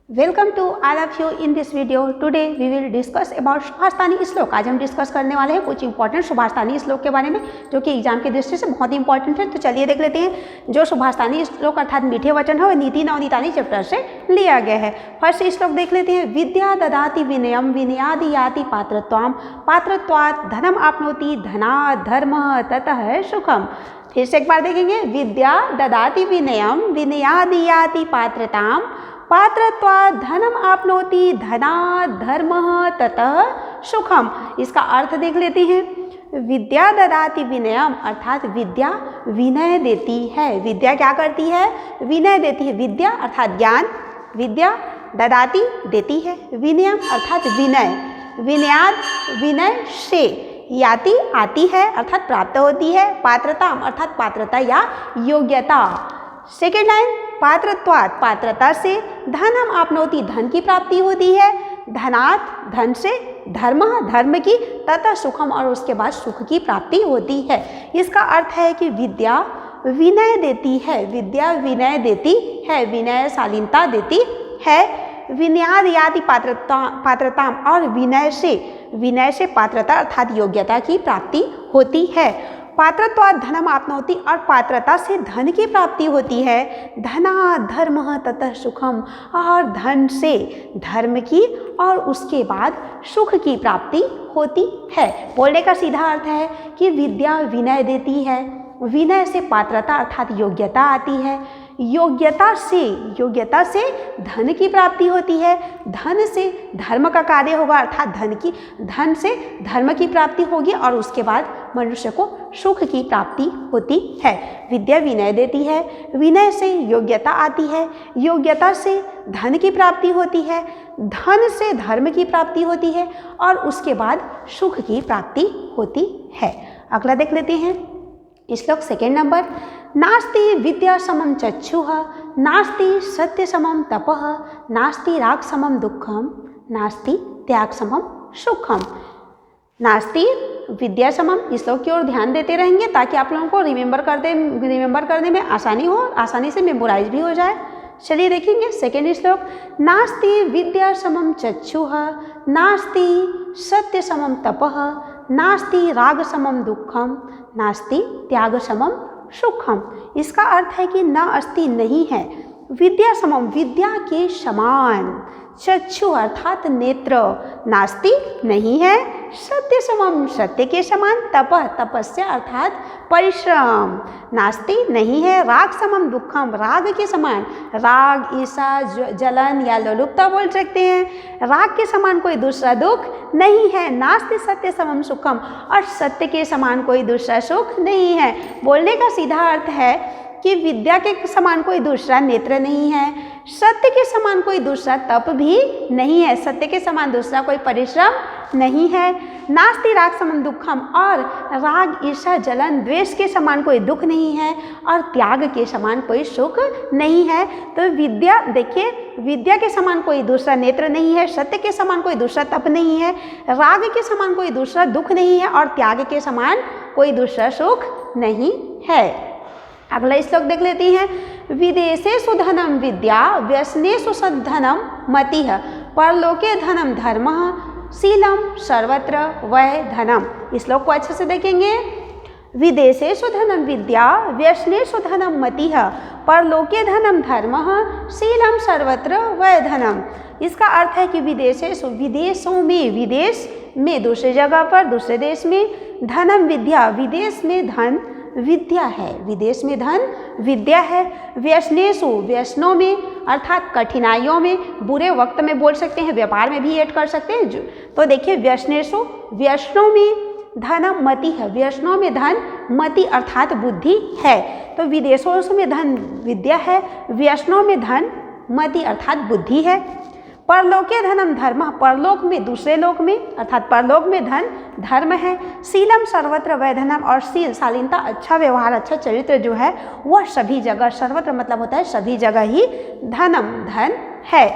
Welcome to all of you in this video. Today we will discuss about Subhashitani shlok. आज हम discuss करने वाले हैं कुछ इंपॉर्टेंट सुभाषतानी श्लोक के बारे में जो कि एग्जाम की दृष्टि से बहुत ही इंपॉर्टेंट है। तो चलिए देख लेते हैं। जो सुभाषतानी श्लोक अर्थात मीठे वचन है वह नीति नवनीतानी चैप्टर से लिया गया है। फर्स्ट श्लोक देख लेते हैं। विद्या ददाति विनयम विनयादि याति पात्रत्वाम पात्रत्वात् धनम आपनोति धनात् धर्मः ततः सुखम। फिर से एक बार देखेंगे। विद्या ददाति विनयम विनयादि याति पात्रताम पात्रत्वात् धनम आपनोति धनात् धर्मः ततः सुखम। इसका अर्थ देख लेते हैं। विद्या ददाति विनयम अर्थात विद्या विनय देती है। विद्या क्या करती है? विनय देती है। विद्या अर्थात ज्ञान, विद्या ददाति देती है, विनयम अर्थात विनय, विनयाद विनय से, याति आती है अर्थात प्राप्त होती है, पात्रता अर्थात पात्रता या योग्यता। सेकेंड लाइन, पात्रत्वात् पात्रता से, धनम आपनोति धन की प्राप्ति होती है, धनात् धन से, धर्म धर्म की, तथा सुखम और उसके बाद सुख की प्राप्ति होती है। इसका अर्थ है कि विद्या विनय देती है, विद्या विनय देती है, विनय शालीनता देती है, विनयाद याति पात्रता और विनय से पात्रता अर्थात योग्यता की प्राप्ति होती है। पात्रत्वात् धनम आपनोति और पात्रता से धन की प्राप्ति होती है, धना धर्म ततः सुखम और धन से धर्म की और उसके बाद सुख की प्राप्ति होती है। बोलने का सीधा अर्थ है कि विद्या विनय देती है, विनय से पात्रता अर्थात योग्यता आती है, योग्यता से धन की प्राप्ति होती है, धन से धर्म का कार्य होगा अर्थात धन से धर्म की प्राप्ति होगी और उसके बाद मनुष्य को सुख की प्राप्ति होती है। विद्या विनय देती है, विनय से योग्यता आती है, योग्यता से धन की प्राप्ति होती है, धन से धर्म की प्राप्ति होती है और उसके बाद सुख की प्राप्ति होती है। अगला देख लेते हैं। श्लोक सेकेंड नंबर। नास्ति विद्या समम चक्षुः नास्ति सत्य समम तपः नास्ति राग समम दुःखम नास्ति त्याग समम सुखम। नास्ति विद्या समम, इस श्लोक की ओर ध्यान देते रहेंगे ताकि आप लोगों को रिमेंबर करने में आसानी हो, आसानी से मेमोराइज भी हो जाए। चलिए देखेंगे सेकेंड श्लोक। नास्ति विद्या समम चक्षुः नास्ति सत्य समम तपः नास्ति राग समम दुःखम नास्ति त्याग समम सुखम। इसका अर्थ है कि न अस्ति नहीं है, विद्या समम विद्या के समान, चक्षु अर्थात नेत्र, नास्ति नहीं है, सत्य समम सत्य के समान, तपः तपस्या अर्थात परिश्रम, नास्ति नहीं है, राग समम दुःखम राग के समान, राग ईर्षा जलन या लोलुपता बोल सकते हैं, राग के समान कोई दूसरा दुख नहीं है, नास्ति सत्य समम सुखम और सत्य के समान कोई दूसरा सुख नहीं है। बोलने का सीधा अर्थ है कि विद्या के समान कोई दूसरा नेत्र नहीं है, सत्य के समान कोई दूसरा तप भी नहीं है, सत्य के समान दूसरा कोई परिश्रम नहीं है, नास्ति राग समम दुःखम और राग ईर्षा जलन द्वेष के समान कोई दुख नहीं है और त्याग के समान कोई सुख नहीं है। तो विद्या देखिए, विद्या के समान कोई दूसरा नेत्र नहीं है, सत्य के समान कोई दूसरा तप नहीं है, राग के समान कोई दूसरा दुख नहीं है और त्याग के समान कोई दूसरा सुख नहीं है। अगला श्लोक देख लेते हैं। विदेशेषु धनम विद्या व्यसनेषु सद्धनम मतिः परलोके धनम धर्मः शीलम सर्वत्र वै धनम। इस श्लोक को अच्छे से देखेंगे। विदेशेषु धनम विद्या व्यसनेषु धनम मतिः परलोके धनम धर्मः शीलम सर्वत्र वै धनम। इसका अर्थ है कि विदेशेषु विदेशों में, विदेश में दूसरी जगह पर दूसरे देश में, धनम विद्या विदेश में धन विद्या है, विदेश में धन विद्या है, व्यसनेषु व्यसनों में अर्थात कठिनाइयों में, बुरे वक्त में बोल सकते हैं, व्यापार में भी ऐड कर सकते हैं। तो देखिए व्यसनेषु व्यसनों में धनम मति है, व्यसनों में धन मति अर्थात बुद्धि है। तो विदेशों में धन विद्या है, व्यसनों में धन मति अर्थात बुद्धि है। परलोके धनम धर्म, परलोक में दूसरे लोक में अर्थात परलोक में धन धर्म है। शीलम सर्वत्र वै धनम और शील शालीनता, अच्छा व्यवहार, अच्छा चरित्र जो है वह सभी जगह, सर्वत्र मतलब होता है सभी जगह ही, धनम धन है।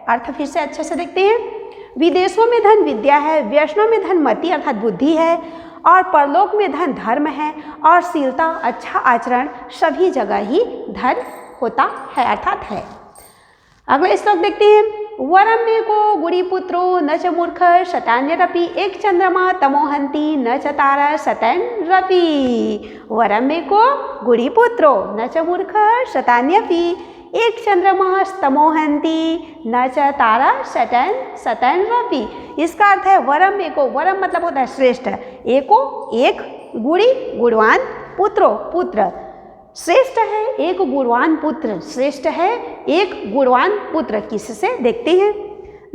अर्थ फिर से अच्छे से देखते हैं। विदेशों में धन विद्या है, व्यसनों में धन मति अर्थात बुद्धि है और परलोक में धन धर्म है और शीलता अच्छा आचरण सभी जगह ही धन होता है अर्थात है। अगला श्लोक देखते हैं। वरम मे को गुड़ीपुत्रो न च मूर्ख शतान्यरपि एक चंद्रमा तमोहंती न च तारा शतैरपि। वरम मे को गुड़ीपुत्रो न च मूर्ख शतान्यपि एक चंद्रमा तमोहंती न च तारा शतैरपि। इसका अर्थ है वरम एको, वरम मतलब होता है श्रेष्ठ, एको एक, गुड़ी गुणवान, पुत्रो पुत्र, श्रेष्ठ है एक गुणवान पुत्र, श्रेष्ठ है एक गुणवान पुत्र किससे देखते हैं।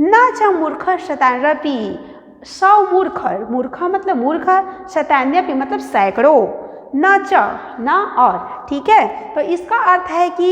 न च मूर्ख शतान्यपि, सौ मूर्ख, मूर्ख मतलब मूर्ख, शतान्यपि मतलब सैकड़ों, न च न और, ठीक है। तो इसका अर्थ है कि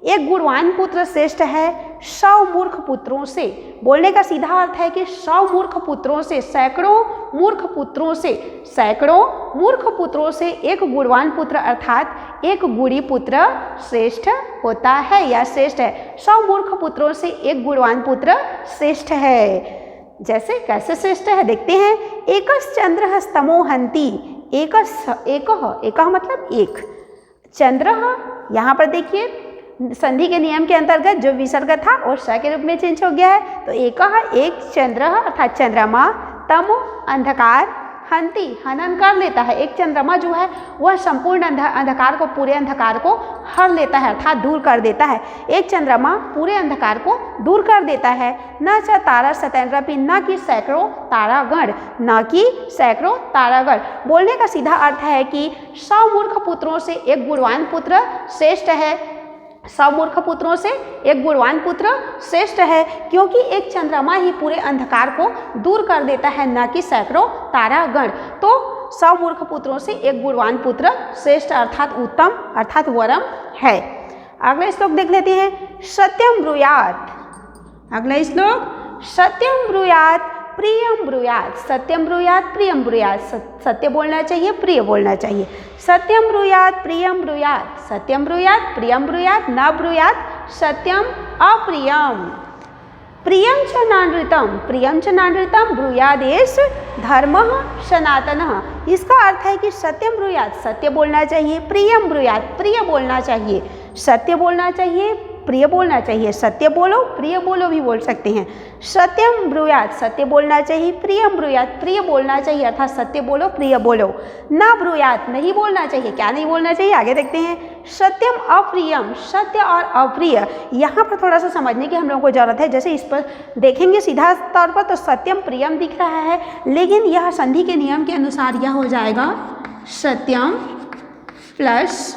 एक गुणवान पुत्र श्रेष्ठ है 100 मूर्ख पुत्रों से। बोलने का सीधा अर्थ है कि 100 मूर्ख पुत्रों से, सैकड़ों मूर्ख पुत्रों से, सैकड़ों मूर्ख पुत्रों से एक गुणवान पुत्र अर्थात एक गुणी पुत्र श्रेष्ठ होता है या श्रेष्ठ है। 100 मूर्ख पुत्रों से एक गुणवान पुत्र श्रेष्ठ है। जैसे कैसे श्रेष्ठ है देखते हैं। एकस चंद्र स्तमोहंती, एक मतलब एक, चंद्र यहाँ पर देखिए संधि के नियम के अंतर्गत जो विसर्ग था और स के रूप में चेंज हो गया है। तो एक चंद्र अर्थात चंद्रमा, तमो अंधकार, हंती हनन कर लेता है। एक चंद्रमा जो है वह संपूर्ण अंधकार को, पूरे अंधकार को हर लेता है अर्थात दूर कर देता है। एक चंद्रमा पूरे अंधकार को दूर कर देता है। न च तारा शतैरपि, न कि सैकड़ों तारागण, न कि सैकड़ों तारागण। बोलने का सीधा अर्थ है कि 100 मूर्ख पुत्रों से एक गुणवान पुत्र श्रेष्ठ है, 100 मूर्ख पुत्रों से एक गुणवान पुत्र श्रेष्ठ है, क्योंकि एक चंद्रमा ही पूरे अंधकार को दूर कर देता है, न कि सैकड़ों तारागण। तो 100 मूर्ख पुत्रों से एक गुणवान पुत्र श्रेष्ठ अर्थात उत्तम अर्थात वरम है। अगला श्लोक देख लेते हैं। सत्यम ब्रूयात, अगला श्लोक, सत्यम ब्रूयात प्रियम ब्रूयात, सत्यम ब्रूयात प्रियम ब्रूयात, सत्य बोलना चाहिए प्रिय बोलना चाहिए। सत्यम ब्रूयात प्रियम ब्रूयात, सत्यम ब्रूयात प्रियम ब्रूयात, न ब्रूयात सत्यम अप्रियम। प्रियम च नानृतम, प्रियम च नानृतम ब्रूयादेश धर्मः सनातनः। इसका अर्थ है कि सत्यम ब्रूयात सत्य बोलना चाहिए, प्रियम ब्रूयात प्रिय बोलना चाहिए, सत्य बोलना चाहिए प्रिय बोलना चाहिए, सत्य बोलो प्रिय बोलो भी बोल सकते हैं। सत्यम ब्रूयात सत्य बोलना चाहिए, प्रियम ब्रूयात प्रिय बोलना चाहिए अर्थात सत्य बोलो प्रिय बोलो। न ब्रूयात नहीं बोलना चाहिए, क्या नहीं बोलना चाहिए आगे देखते हैं। सत्यम अप्रियम, सत्य और अप्रिय, यहाँ पर थोड़ा सा समझने की हम लोगों को जरूरत है। जैसे इस पर देखेंगे सीधा तौर पर तो सत्यम प्रियम दिख रहा है, लेकिन यह संधि के नियम के अनुसार यह हो जाएगा सत्यम प्लस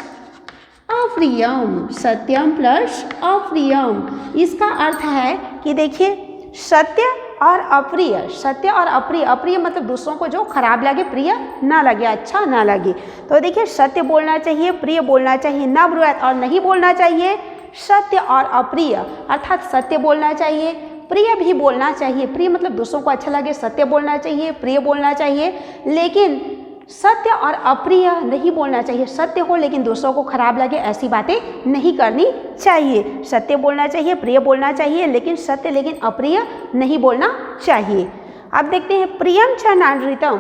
अप्रियम, सत्यम प्लस अप्रियम। इसका अर्थ है कि देखिए सत्य और अप्रिय, सत्य और अप्रिय, अप्रिय मतलब दूसरों को जो खराब लगे, प्रिय ना लगे, अच्छा ना लगे। तो देखिए सत्य बोलना चाहिए, प्रिय बोलना चाहिए, न ब्रूयात और नहीं बोलना चाहिए सत्य और अप्रिय अर्थात सत्य बोलना चाहिए, प्रिय भी बोलना चाहिए। प्रिय मतलब दूसरों को अच्छा लगे, सत्य बोलना चाहिए, प्रिय बोलना चाहिए, लेकिन सत्य और अप्रिय नहीं बोलना चाहिए। सत्य हो लेकिन दूसरों को खराब लगे ऐसी बातें नहीं करनी चाहिए। सत्य बोलना चाहिए, प्रिय बोलना चाहिए, लेकिन सत्य लेकिन अप्रिय नहीं बोलना चाहिए। अब देखते हैं प्रियम च नानृतम,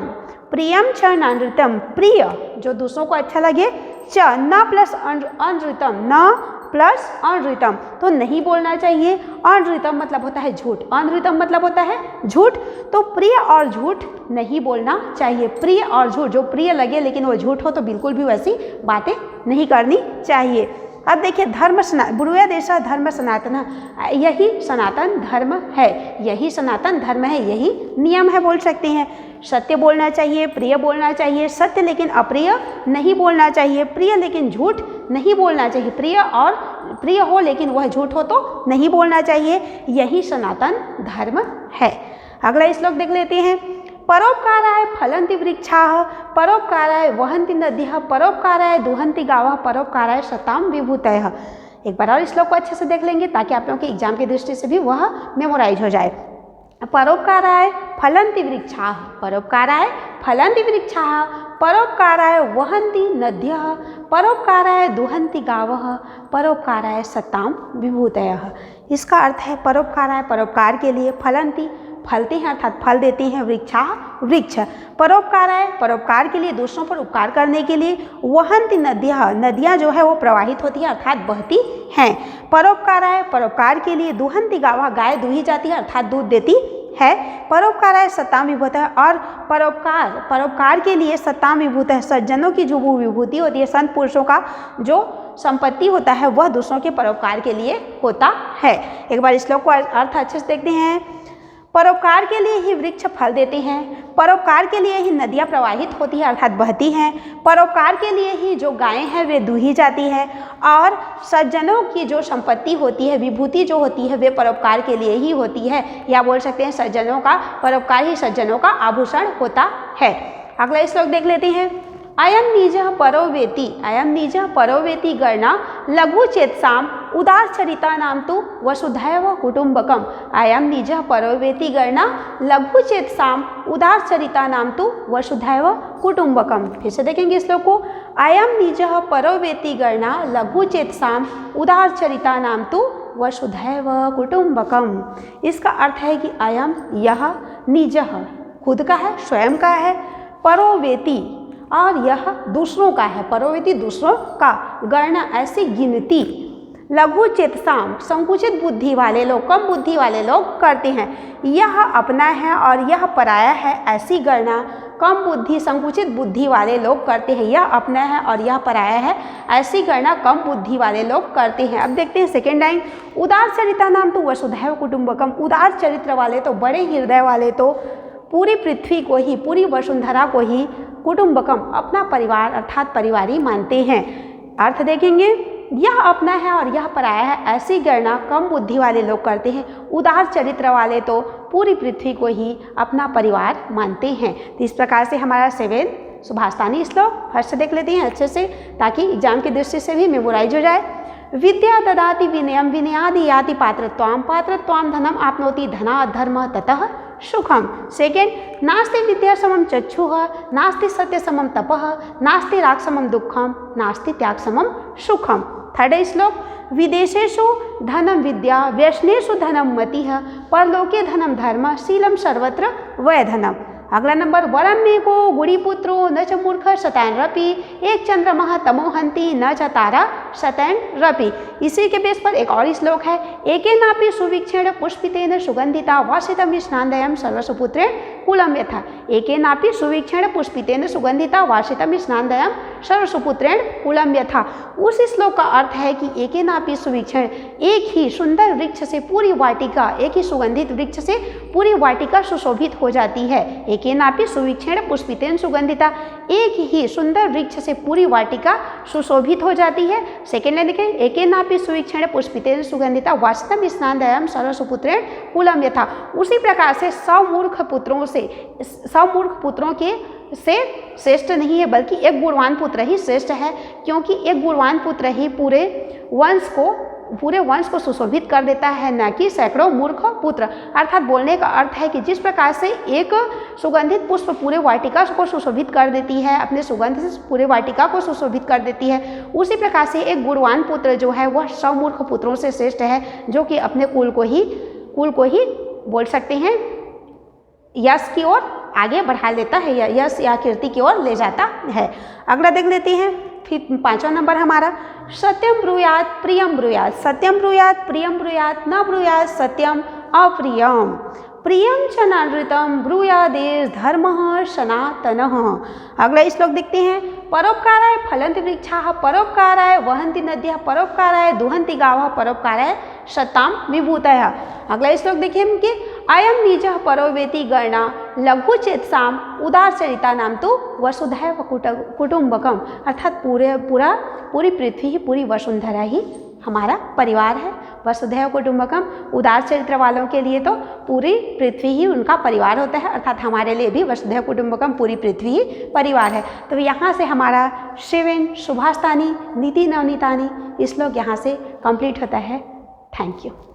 प्रियम च नानृतम, प्रिय जो दूसरों को अच्छा लगे, च न प्लस अनृतम, न प्लस अनृतम तो नहीं बोलना चाहिए। अनृतम मतलब होता है झूठ, अनृतम मतलब होता है झूठ, तो प्रिय और झूठ नहीं बोलना चाहिए। प्रिय और झूठ, जो प्रिय लगे लेकिन वो झूठ हो तो बिल्कुल भी वैसी बातें नहीं करनी चाहिए। अब देखिए धर्म ब्रूयादेश धर्म सनातन, यही सनातन धर्म है, यही सनातन धर्म है, यही नियम है बोल सकते हैं। सत्य बोलना चाहिए, प्रिय बोलना चाहिए, सत्य लेकिन अप्रिय नहीं बोलना चाहिए, प्रिय लेकिन झूठ नहीं बोलना चाहिए, प्रिय और प्रिय हो लेकिन वह झूठ हो तो नहीं बोलना चाहिए, यही सनातन धर्म है। अगला श्लोक देख लेते हैं। परोपकाराय फलन्ति वृक्षाः, परोपकाराय वहन्ति नद्यः, परोपकाराय दुहन्ति गावः, परोपकाराय सताम विभूतयः। एक बार और श्लोक को अच्छे से देख लेंगे ताकि आप लोगों के एग्जाम की दृष्टि से भी वह मेमोराइज हो जाए। परोपकाराय फलन्ति वृक्षाः, परोपकाराय फलन्ति वृक्षाः, परोपकाराय वहन्ति नद्यः, परोपकाराय दुहन्ति गावः, परोपकाराय सताम विभूतयः। इसका अर्थ है परोपकाराय परोपकार के लिए, फलन्ति फलते हैं अर्थात फल देते हैं, वृक्षा वृक्ष। परोपकाराय परोपकार के लिए, दूसरों पर उपकार करने के लिए। वहन्ति नद्यः नदियाँ जो है वो प्रवाहित होती है अर्थात बहती हैं। परोपकाराय परोपकार के लिए। दुहन्ति गावः गाय दूही जाती है अर्थात दूध देती है। परोपकाराय सत्ताम विभूतः और परोपकार के लिए सत्ताम विभूतः सज्जनों की जो वो विभूति होती है, संत पुरुषों का जो संपत्ति होता है वह दूसरों के परोपकार के लिए होता है। एक बार इस श्लोक को अर्थ अच्छे से देखते हैं। परोपकार के लिए ही वृक्ष फल देते हैं, परोपकार के लिए ही नदियाँ प्रवाहित होती है अर्थात बहती हैं, परोपकार के लिए ही जो गायें हैं वे दूही जाती है, और सज्जनों की जो संपत्ति होती है, विभूति जो होती है वे परोपकार के लिए ही होती है, या बोल सकते हैं सज्जनों का परोपकार ही सज्जनों का आभूषण होता है। अगला श्लोक देख लेते हैं। अयम निजः परो वेति गणा लघु चेतसाम उदारचरिता नाम तो वसुधैव कुटुंबकम। अयम निजः परो वेति गणा लघु चेतसाम उदारचरिता नाम तो वसुधैव कुटुंबकम। फिर से देखेंगे इस श्लोक को। अयम निजः परो वेति गणा लघु चेतसाम उदारचरिता नाम तो वसुधैव कुटुंबकम। इसका अर्थ है कि अयम यह निजः खुद का है, स्वयं का है, परोवेति और यह दूसरों का है, परोवेति दूसरों का, गणना ऐसी गिनती, लघु चेतसाम संकुचित बुद्धि वाले लोग, कम बुद्धि वाले लोग करते हैं। यह अपना है और यह पराया है ऐसी गणना कम बुद्धि संकुचित बुद्धि वाले लोग करते हैं। यह अपना है और यह पराया है ऐसी गणना कम बुद्धि वाले लोग करते हैं। अब देखते हैं सेकेंड लाइन। उदार चरिता नाम तो वसुधैव कुटुंबकम। उदार चरित्र वाले तो, बड़े हृदय वाले तो पूरी पृथ्वी को ही, पूरी वसुंधरा को ही कुटुंबकम अपना परिवार अर्थात परिवारी मानते हैं। अर्थ देखेंगे। यह अपना है और यह पराया है ऐसी गणना कम बुद्धि वाले लोग करते हैं। उदार चरित्र वाले तो पूरी पृथ्वी को ही अपना परिवार मानते हैं। तो इस प्रकार से हमारा 7 सुभाषतानी श्लोक हर्ष से देख लेते हैं अच्छे से, ताकि एग्जाम की दृष्टि से भी मेमोराइज हो जाए। विद्या ददाति विनयम विनयादि याति पात्रत्वाम धनम आपनोति धनात् धर्मः ततः सुखम। सेकेंड, नास्ति विद्या समम चक्षुः, नास्ति सत्य समम तपः, नास्ति राग समम दुःखम, नास्ति त्याग समम सुखम। थर्ड श्लोक। विदेशेषु धनम विद्या, व्यसनेषु धनम मतिः, परलोके धनम धर्म, शीलम सर्वत्र वै धनम। अगला नंबर। वरम मे को गुड़ीपुत्रो न च मूर्ख शतैन रपि, एक चंद्रमः तमोहंति न च तारा शतैन रपि। इसी के बेस पर एक और श्लोक है। एके नापि सुवीक्षेण पुष्पितेन सुगंधिता वासितम स्नानदयम सर्वसुपुत्रेण कुलम यथा। एके नापि सुवीक्षेण पुष्पितेन सुगंधिता वासितम स्नानदयम सर्वसुपुत्रेण कुलम यथा। उस श्लोक का अर्थ है कि एके नापि सुवीक्षेण, एक ही सुंदर वृक्ष से पूरी वाटिका, एक ही सुगंधित वृक्ष से पूरी वाटिका सुशोभित हो जाती है। एके नापि सुवीक्षेण पुष्पितेन सुगंधिता, एक ही सुंदर वृक्ष से पूरी वाटिका सुशोभित हो जाती है। सेकेंड लाइन देखें। एके नापि सुवीक्षेण पुष्पितेन सुगंधिता वास्तव स्नानदयम सर्वसुपुत्रेण कुलम यथा। उसी प्रकार से समूर्ख पुत्रों के से श्रेष्ठ नहीं है, बल्कि एक गुणवान पुत्र ही श्रेष्ठ है, क्योंकि एक गुणवान पुत्र ही पूरे वंश को सुशोभित कर देता है, न कि सैकड़ों मूर्ख पुत्र। अर्थात बोलने का अर्थ है कि जिस प्रकार से एक सुगंधित पुष्प पूरे वाटिका को सुशोभित कर देती है, अपने सुगंध से पूरे वाटिका को सुशोभित कर देती है, उसी प्रकार से एक गुणवान पुत्र जो है वह सौ मूर्ख पुत्रों से श्रेष्ठ है, जो कि अपने कुल को ही बोल सकते हैं यश की ओर आगे बढ़ा लेता है, या यश या कीर्ति की ओर ले जाता है। अगला देख लेते हैं। फिर 5वां नंबर हमारा। सत्यम ब्रूयात प्रियम ब्रूयात, सत्यम ब्रूयात प्रियम ब्रूयात, न ब्रूयात सत्यम अप्रियम, प्रियम च नानृतम ब्रूयादेश धर्मः सनातनः। अगला श्लोक देखते हैं। परोपकाराय फलन्ति वृक्षाः, परोपकाराय वहन्ति नद्यः, परोपकाराय दुहन्ति गावः, परोपकाराय सत्ताम विभूतयः। अगला श्लोक देखिए कि अयम निजः परो वेति गणा लघु चेतसाम उदारचरिता नाम तो वसुधैव कुटुंबकम। अर्थात पूरी पृथ्वी ही, पूरी वसुंधरा ही हमारा परिवार है। वसुधैव कुटुंबकम, उदार चरित्र वालों के लिए तो पूरी पृथ्वी ही उनका परिवार होता है, अर्थात हमारे लिए भी वसुधैव कुटुंबकम पूरी पृथ्वी ही परिवार है। तो यहाँ से हमारा 7 सुभाषतानी नीति नवनीतानी श्लोक यहाँ से कंप्लीट होता है। Thank you.